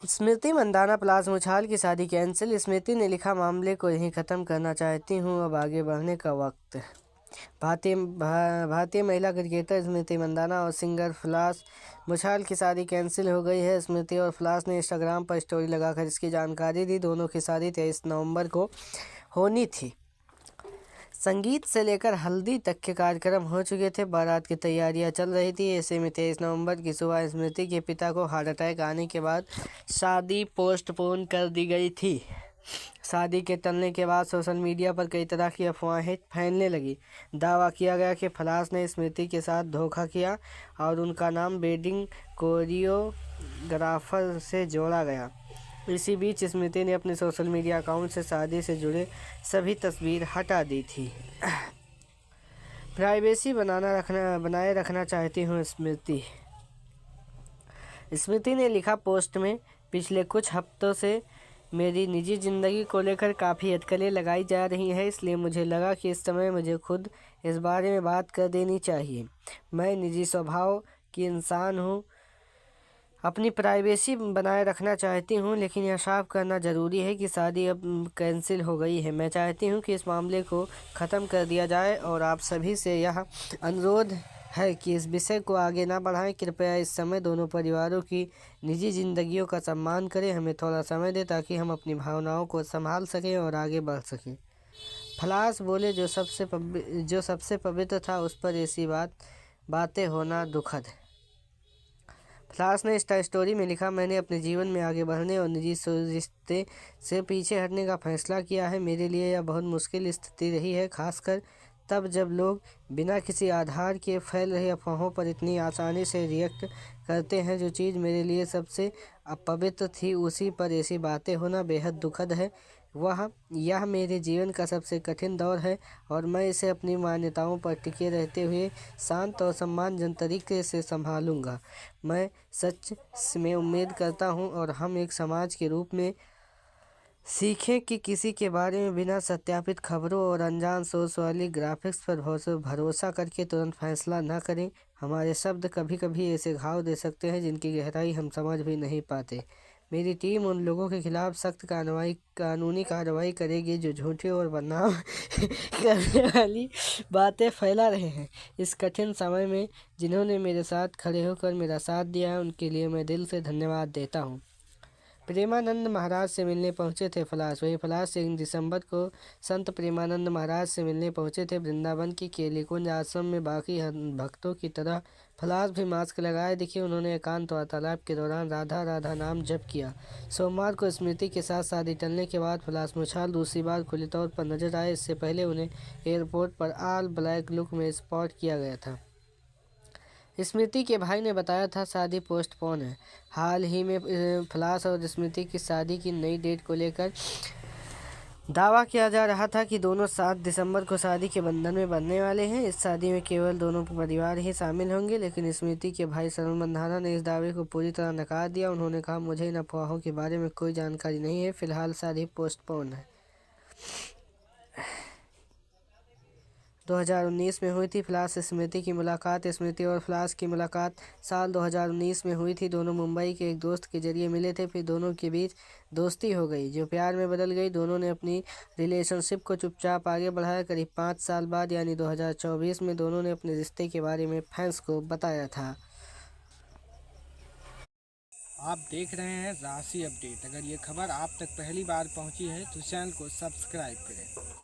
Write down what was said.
स्मृति मंदाना प्लास मुछाल की शादी कैंसिल। स्मृति ने लिखा, मामले को यहीं ख़त्म करना चाहती हूँ, अब आगे बढ़ने का वक्त। भारतीय महिला क्रिकेटर स्मृति मंदाना और सिंगर फ्लास मुछाल की शादी कैंसिल हो गई है। स्मृति और फ्लास ने इंस्टाग्राम पर स्टोरी लगाकर इसकी जानकारी दी। दोनों की शादी 23 नवंबर को होनी थी। संगीत से लेकर हल्दी तक के कार्यक्रम हो चुके थे। बारात की तैयारियां चल रही थी। ऐसे में 23 नवंबर की सुबह स्मृति के पिता को हार्ट अटैक आने के बाद शादी पोस्टपोन कर दी गई थी। शादी के टलने के बाद सोशल मीडिया पर कई तरह की अफवाहें फैलने लगी। दावा किया गया कि फ्लास ने स्मृति के साथ धोखा किया और उनका नाम वेडिंग कोरियोग्राफर से जोड़ा गया। इसी बीच स्मृति ने अपने सोशल मीडिया अकाउंट से शादी से जुड़े सभी तस्वीर हटा दी थी। प्राइवेसी बनाए रखना चाहती हूँ स्मृति ने लिखा पोस्ट में, पिछले कुछ हफ्तों से मेरी निजी ज़िंदगी को लेकर काफ़ी अटकलें लगाई जा रही हैं, इसलिए मुझे लगा कि इस समय मुझे खुद इस बारे में बात कर देनी चाहिए। मैं निजी स्वभाव की इंसान हूँ, अपनी प्राइवेसी बनाए रखना चाहती हूँ, लेकिन यह साफ करना ज़रूरी है कि शादी अब कैंसिल हो गई है। मैं चाहती हूँ कि इस मामले को ख़त्म कर दिया जाए और आप सभी से यह अनुरोध है कि इस विषय को आगे ना बढ़ाएं। कृपया इस समय दोनों परिवारों की निजी ज़िंदगियों का सम्मान करें। हमें थोड़ा समय दें ताकि हम अपनी भावनाओं को संभाल सकें और आगे बढ़ सकें। फ्लास बोले, जो सबसे पवित्र था उस पर ऐसी बातें होना दुखद। फ्लास ने इंस्टा स्टोरी में लिखा, मैंने अपने जीवन में आगे बढ़ने और निजी रिश्ते से पीछे हटने का फैसला किया है। मेरे लिए यह बहुत मुश्किल स्थिति रही है, खासकर तब जब लोग बिना किसी आधार के फैल रही अफवाहों पर इतनी आसानी से रिएक्ट करते हैं। जो चीज़ मेरे लिए सबसे अपवित्र थी उसी पर ऐसी बातें होना बेहद दुखद है। यह मेरे जीवन का सबसे कठिन दौर है और मैं इसे अपनी मान्यताओं पर टिके रहते हुए शांत और सम्मानजनक तरीके से संभालूंगा। मैं सच में उम्मीद करता हूं और हम एक समाज के रूप में सीखें कि किसी के बारे में बिना सत्यापित खबरों और अनजान सोर्स वाली ग्राफिक्स पर भरोसा करके तुरंत फैसला न करें। हमारे शब्द कभी कभी ऐसे घाव दे सकते हैं जिनकी गहराई हम समझ भी नहीं पाते। मेरी टीम उन लोगों के खिलाफ सख्त कानूनी कार्रवाई करेगी जो झूठी और बदनाम करने वाली बातें फैला रहे हैं। इस कठिन समय में जिन्होंने मेरे साथ खड़े होकर मेरा साथ दिया है, उनके लिए मैं दिल से धन्यवाद देता हूँ। प्रेमानंद महाराज से मिलने पहुंचे थे फ्लास। वही फ्लास 1 दिसंबर को संत प्रेमानंद महाराज से मिलने पहुंचे थे। वृंदावन की केलीकुंज आश्रम में बाकी भक्तों की तरह फ्लास भी मास्क लगाए दिखे। उन्होंने एकांत वार्तालाप के दौरान राधा राधा नाम जप किया। सोमवार को स्मृति के साथ शादी टलने के बाद फ्लास मुछाल दूसरी बार खुले तौर पर नजर आए। इससे पहले उन्हें एयरपोर्ट पर ऑल ब्लैक लुक में स्पॉट किया गया था। स्मृति के भाई ने बताया था शादी पोस्टपोन है। हाल ही में फ्लास और स्मृति की शादी की नई डेट को लेकर दावा किया जा रहा था कि दोनों 7 दिसंबर को शादी के बंधन में बंधने वाले हैं। इस शादी में केवल दोनों परिवार ही शामिल होंगे, लेकिन स्मृति के भाई सरल मंधाना ने इस दावे को पूरी तरह नकार दिया। उन्होंने कहा, मुझे इन अफवाहों के बारे में कोई जानकारी नहीं है, फिलहाल शादी पोस्टपोन है। 2019 में हुई थी फ्लास स्मृति की मुलाकात। स्मृति और फ्लास की मुलाकात साल 2019 में हुई थी। दोनों मुंबई के एक दोस्त के जरिए मिले थे, फिर दोनों के बीच दोस्ती हो गई जो प्यार में बदल गई। दोनों ने अपनी रिलेशनशिप को चुपचाप आगे बढ़ाया। करीब 5 साल बाद यानी 2024 में दोनों ने अपने रिश्ते के बारे में फैंस को बताया था। आप देख रहे हैं राशि अपडेट। अगर ये खबर आप तक पहली बार पहुंची है तो चैनल को सब्सक्राइब करें।